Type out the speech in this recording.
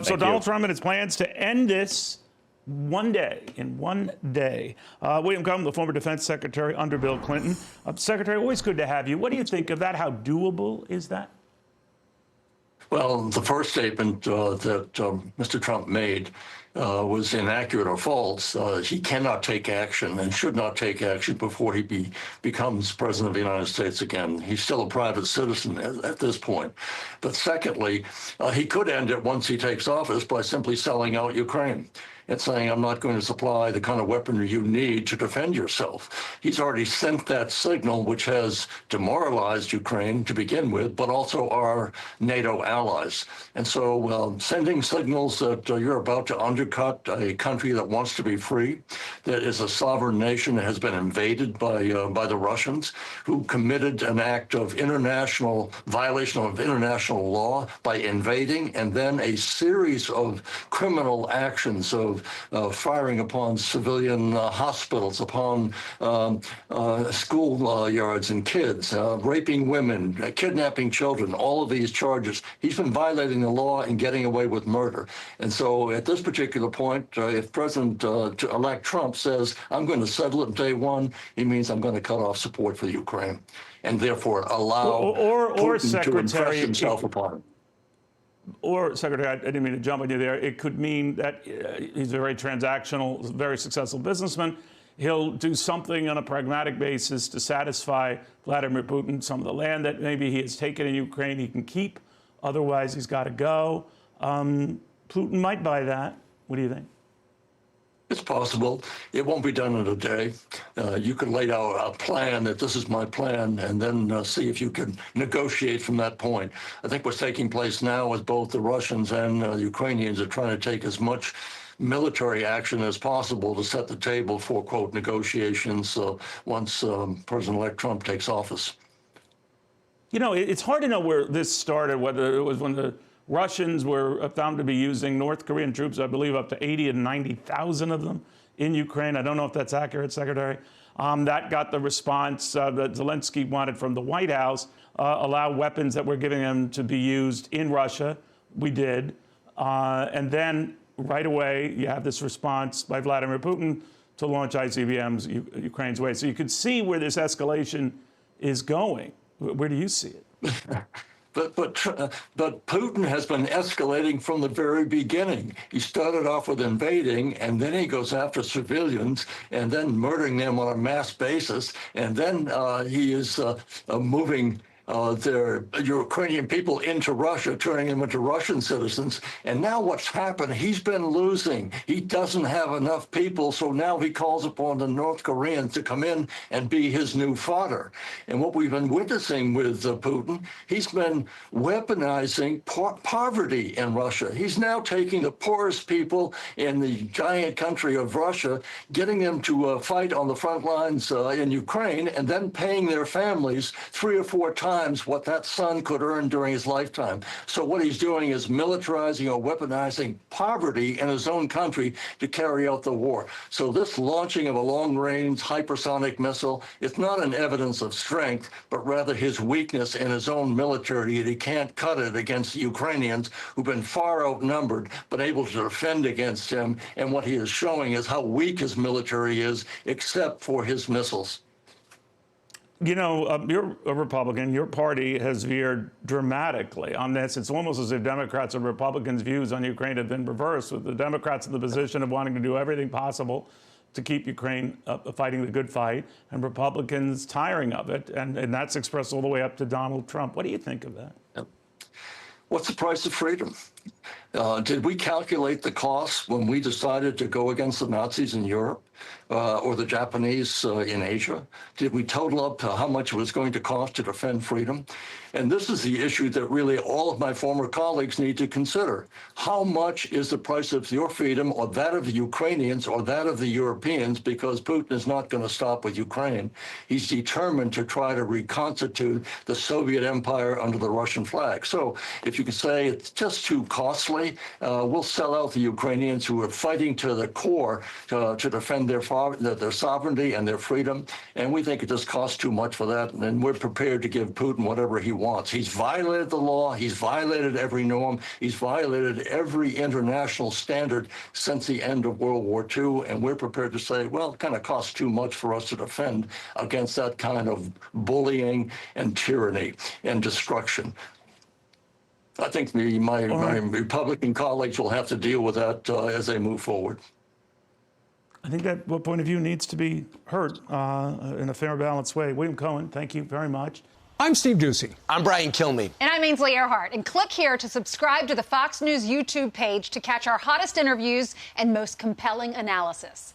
So Donald Trump and his plans to end this in one day. William Cohen, the former Defense Secretary under Bill Clinton. Secretary, always good to have you. What do you think of that? How doable is that? Well, the first statement that Mr. Trump made was inaccurate or false. He cannot take action and should not take action before he becomes president of the United States again. He's still a private citizen at this point. But secondly, he could end it once he takes office by simply selling out Ukraine and saying, I'm not going to supply the kind of weaponry you need to defend yourself. He's already sent that signal, which has demoralized Ukraine to begin with, but also our NATO allies. And so sending signals that you're about to undercut a country that wants to be free, that is a sovereign nation that has been invaded by the Russians, who committed an act of violation of international law by invading, and then a series of criminal actions of firing upon civilian hospitals, upon school yards and kids, raping women, kidnapping children, all of these charges. He's been violating the law and getting away with murder. And so at this particular point, if President-elect Trump says, I'm going to settle it day one, he means I'm going to cut off support for Ukraine and therefore allow Putin to impress himself upon him. Or, Secretary, I didn't mean to jump on you there. It could mean that he's a very transactional, very successful businessman. He'll do something on a pragmatic basis to satisfy Vladimir Putin. Some of the land that maybe he has taken in Ukraine he can keep. Otherwise, he's got to go. Putin might buy that. What do you think? It's possible. It won't be done in a day. You can lay out a plan that this is my plan and then see if you can negotiate from that point. I think what's taking place now is both the Russians and the Ukrainians are trying to take as much military action as possible to set the table for, quote, negotiations once President-elect Trump takes office. You know, it's hard to know where this started, whether it was when the Russians were found to be using North Korean troops, I believe up to 80 and 90,000 of them in Ukraine. I don't know if that's accurate, Secretary. That got the response that Zelensky wanted from the White House, allow weapons that we're giving them to be used in Russia. We did. And then right away, you have this response by Vladimir Putin to launch ICBMs Ukraine's way. So you could see where this escalation is going. Where do you see it? But Putin has been escalating from the very beginning. He started off with invading, and then he goes after civilians, and then murdering them on a mass basis, and then he is moving their Ukrainian people into Russia, turning them into Russian citizens. And now what's happened, he's been losing. He doesn't have enough people, so now he calls upon the North Koreans to come in and be his new fodder. And what we've been witnessing with Putin, he's been weaponizing poverty in Russia. He's now taking the poorest people in the giant country of Russia, getting them to fight on the front lines in Ukraine, and then paying their families 3 or 4 times what that son could earn during his lifetime. So what he's doing is militarizing or weaponizing poverty in his own country to carry out the war. So this launching of a long-range hypersonic missile, it's not an evidence of strength, but rather his weakness in his own military, that he can't cut it against the Ukrainians, who've been far outnumbered, but able to defend against him. And what he is showing is how weak his military is, except for his missiles. You know, you're a Republican. Your party has veered dramatically on this. It's almost as if Democrats and Republicans' views on Ukraine have been reversed, with the Democrats in the position of wanting to do everything possible to keep Ukraine fighting the good fight, and Republicans tiring of it. And that's expressed all the way up to Donald Trump. What do you think of that? What's the price of freedom? Did we calculate the costs when we decided to go against the Nazis in Europe or the Japanese in Asia? Did we total up how much it was going to cost to defend freedom? And this is the issue that really all of my former colleagues need to consider. How much is the price of your freedom, or that of the Ukrainians, or that of the Europeans? Because Putin is not going to stop with Ukraine. He's determined to try to reconstitute the Soviet empire under the Russian flag. So if you can say it's just too costly. We'll sell out the Ukrainians who are fighting to the core to defend their sovereignty and their freedom. And we think it just costs too much for that. And we're prepared to give Putin whatever he wants. He's violated the law. He's violated every norm. He's violated every international standard since the end of World War II. And we're prepared to say, well, it kind of costs too much for us to defend against that kind of bullying and tyranny and destruction. I think my Republican colleagues will have to deal with that as they move forward. I think that point of view needs to be heard in a fair, balanced way. William Cohen, thank you very much. I'm Steve Doocy. I'm Brian Kilmeade. And I'm Ainsley Earhart. And click here to subscribe to the Fox News YouTube page to catch our hottest interviews and most compelling analysis.